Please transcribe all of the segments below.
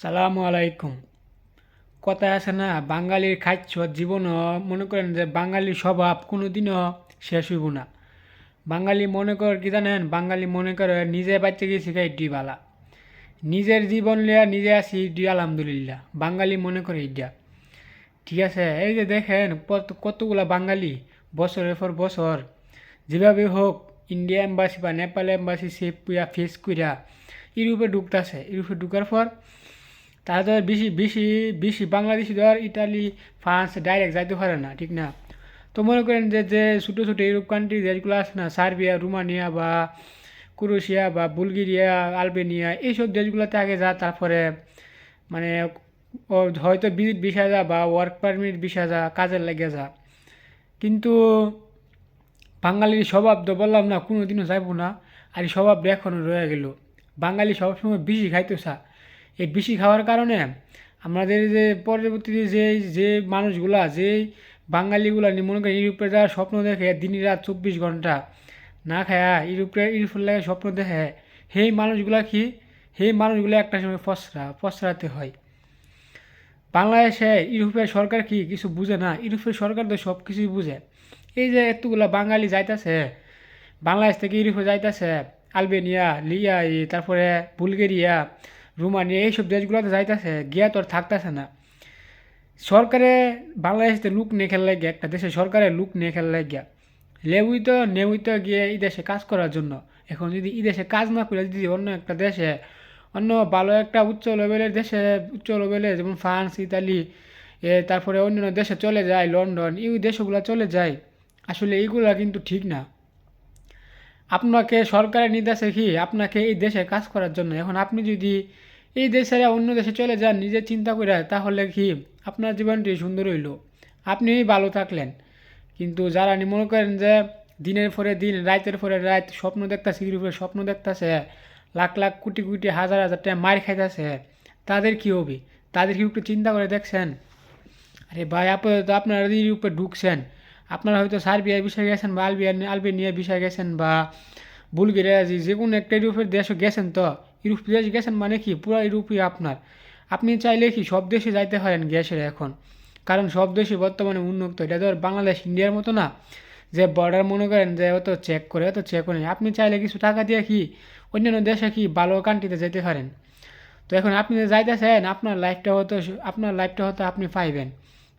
সালামু আলাইকুম। কথায় আছে না, বাঙালির খাদ্য জীবনও মনে করেন যে বাঙালির স্বভাব কোনোদিনও শেষ হইব না। বাঙালি মনে কর কি জানেন, বাঙালি মনে করে নিজে বাচ্চা গেছি এটি বালা, নিজের জীবন লিয়া নিজে আছি এটি আলহামদুলিল্লাহ। বাঙালি মনে করে এটা ঠিক আছে। এই যে দেখেন কতগুলা বাঙালি বছরের পর বছর যেভাবে হোক ইন্ডিয়া এম্বাসি বা নেপাল এম্বাসি সেফ কইরা ফেস কইরা ইউরোপে ঢুকতেছে। ইউরোপে ঢুকার পর তারা তো বেশি বেশি বেশি বাংলাদেশি ধর ইটালি ফ্রান্স ডাইরেক্ট যাইতে পারে না, ঠিক না? তো মনে করেন যে যে ছোটো ছোটো ইউরোপ কান্ট্রি যেগুলো আছে না, সার্বিয়া, রোমানিয়া বা ক্রোয়েশিয়া বা বুলগেরিয়া, আলবেনিয়া, এইসব দেশগুলোতে আগে যা, তারপরে মানে ও হয়তো ভিজিট ভিসা যা বা ওয়ার্ক পারমিট ভিসা যা, কাজের লেগে যা। কিন্তু বাঙালির স্বভাব তো বললাম না কোনো দিনও যাইব না, আর এই স্বভাবটা এখনও রয়ে গেল। বাঙালি সবসময় বেশি খাইতে চা। এই বেশি খাওয়ার কারণে আমাদের যে পরবর্তীতে যে যে মানুষগুলা, যে বাঙালিগুলা মনে করেন ইউরোপে যাওয়ার স্বপ্ন দেখে দিন রাত 24 ঘন্টা না খায়া ইউরোপের লাগে স্বপ্ন দেখে, সেই মানুষগুলা কি, সেই মানুষগুলো একটা সময় ফসরাতে হয়। বাংলাদেশে ইউরোপের সরকার কি কিছু বুঝে না? ইউরোপের সরকার তো সব কিছুই বুঝে। এই যে এতগুলা বাঙালি যাইতাছে বাংলাদেশ থেকে ইউরোপে যাইতাছে, আলবেনিয়া, তারপরে বুলগেরিয়া, রোমানিয়া, এইসব দেশগুলোতে যাইতাছে, গিয়া তো আর থাকতেছে না। সরকারে বাংলাদেশে লুক নিয়ে খেলা লাগে, একটা দেশে সরকারের লুক নিয়ে খেলা লাগিয়া নেউই তো গিয়ে এই দেশে কাজ করার জন্য। এখন যদি এই দেশে কাজ না করে যদি অন্য একটা দেশে, অন্য ভালো একটা উচ্চ লেভেলের দেশে, উচ্চ লেভেলে যেমন ফ্রান্স, ইতালি, তারপরে অন্যান্য দেশে চলে যায়, লন্ডন, এই দেশগুলো চলে যায়, আসলে এইগুলা কিন্তু ঠিক না। আপনাকে সরকারের নির্দেশে কি আপনাকে এই দেশে কাজ করার জন্য। এখন আপনি যদি এই দেশে অন্য দেশে চলে যান নিজে চিন্তা করে, তাহলে কি আপনার জীবনটি সুন্দর হইল, আপনি ভালো থাকলেন। কিন্তু যারা মনে করেন যে দিনের পরে দিন, রাতের পরে রাত স্বপ্ন দেখতেছে, উপরে স্বপ্ন দেখতেছে, লাখ লাখ কোটি কোটি হাজার হাজার টাকা মার খাইতেছে, তাদের কি হবে? তাদের কি একটু চিন্তা করে দেখছেন? আরে ভাই, আপাতত আপনারা ইউরোপে ঢুকছেন, আপনারা হয়তো সার্বিয়ার বিষয়ে গেছেন বা আলবেনিয়ার বিষয়ে গেছেন বা বুলগেরিয়া, যে কোনো একটা ইউরোপের দেশে গেছেন। তো ইউরোপ দেশ গেছেন মানে কি পুরো ইউরোপই আপনার। আপনি চাইলে কি সব দেশে যাইতে পারেন গ্যাসের এখন, কারণ সব দেশই বর্তমানে উন্মুক্ত। এটা ধর বাংলাদেশ ইন্ডিয়ার মতো না যে বর্ডার মনে করেন যে অত চেক করে, অত চেক করে। আপনি চাইলে কিছু টাকা দিয়ে কি অন্যান্য দেশে কি ভালো কান্ট্রিতে যেতে পারেন। তো এখন আপনি যে যাইতেছেন, আপনার লাইফটা হয়তো আপনি পাইবেন,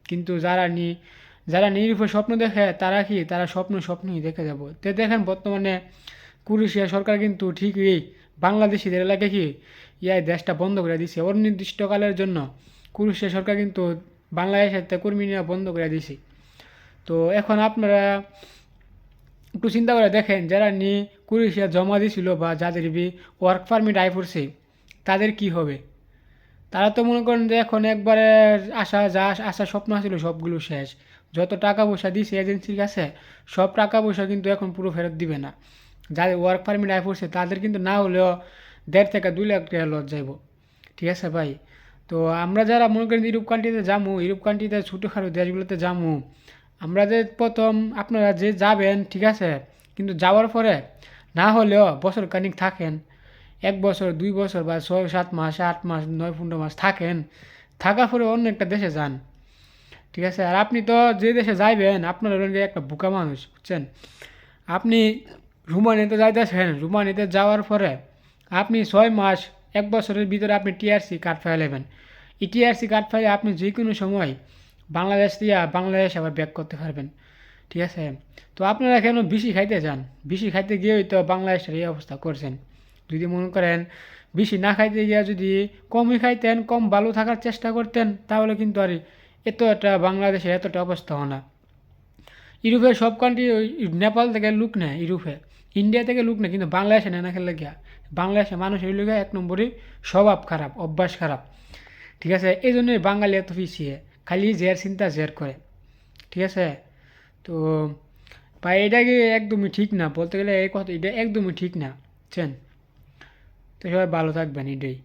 কিন্তু যারা নিরীহ স্বপ্ন দেখে, তারা কি, তারা স্বপ্নই দেখে যাব। তো দেখেন বর্তমানে ক্রোয়েশিয়া সরকার কিন্তু ঠিকই বাংলাদেশিদের এলাকায় কি দেশটা বন্ধ করে দিছে অনির্দিষ্টকালের জন্য। ক্রোয়েশিয়া সরকার কিন্তু বাংলাদেশের কর্মী নেওয়া বন্ধ করে দিছে। তো এখন আপনারা একটু চিন্তা করে দেখেন, যারা ক্রোয়েশিয়া জমা দিয়েছিল বা যাদের ওয়ার্ক পারমিট আই পড়ছে, তাদের কি হবে? তারা তো মনে করেন যে এখন একবারে আশা স্বপ্ন ছিল সবগুলো শেষ। যত টাকা পয়সা দিয়েছে এজেন্সির কাছে, সব টাকা পয়সা কিন্তু এখন পুরো ফেরত দিবে না। যাদের ওয়ার্ক পারমিট আই পড়ছে তাদের কিন্তু না হলেও 1.5 থেকে 2 লাখ টাকা লস যাইব। ঠিক আছে ভাই? তো আমরা যারা মনে করেন ইউরোপ কান্ট্রিতে যাবো, ইউরোপ কান্ট্রিতে ছোটোখাটো দেশগুলোতে যাবো, আমরা যে প্রথম আপনারা যে যাবেন, ঠিক আছে, কিন্তু যাওয়ার পরে না হলেও বছর খানিক থাকেন, 1 বছর 2 বছর বা 6 7 মাস 8 মাস 9 15 মাস থাকেন, থাকার পরে অন্য একটা দেশে যান। ঠিক আছে? আর আপনি তো যে দেশে যাইবেন, আপনার হলেন গিয়ে একটা বোকা মানুষ, বুঝছেন? আপনি রুমানিতে যাইতেছেন, রুমানিতে যাওয়ার পরে আপনি 6 মাস 1 বছরের ভিতরে আপনি টিআরসি কার্ড ফাইলেবেন। এই টিআরসি কার্ড ফাইলে আপনি যে কোনো সময় বাংলাদেশ আবার ব্যাক করতে পারবেন। ঠিক আছে? তো আপনারা কেন বেশি খাইতে যান? বেশি খাইতে গিয়েই তো বাংলাদেশের এই অবস্থা করছেন। যদি মনে করেন বেশি না খাইতে গিয়ে যদি কমই খাইতেন, কম ভালো থাকার চেষ্টা করতেন, তাহলে কিন্তু আর বাংলাদেশের এতটা অবস্থা হয় না। ইউরোপের সব কান্ট্রি, নেপাল থেকে লুক নেয় ইউরোপে, ইন্ডিয়া থেকে লুক নেয়, কিন্তু বাংলাদেশে নেয় না খেলে গিয়া। বাংলাদেশে মানুষের লোকে 1 নম্বরই স্বভাব খারাপ, অভ্যাস খারাপ। ঠিক আছে? এই জন্যই বাঙালি এত পিছিয়ে, খালি জের চিন্তা জের করে। ঠিক আছে? তো ভাই, এটা কি একদমই ঠিক না, বলতে গেলে এই কথা, এটা একদমই ঠিক না, বুঝছেন? তো সবাই ভালো থাকবেন, এটাই।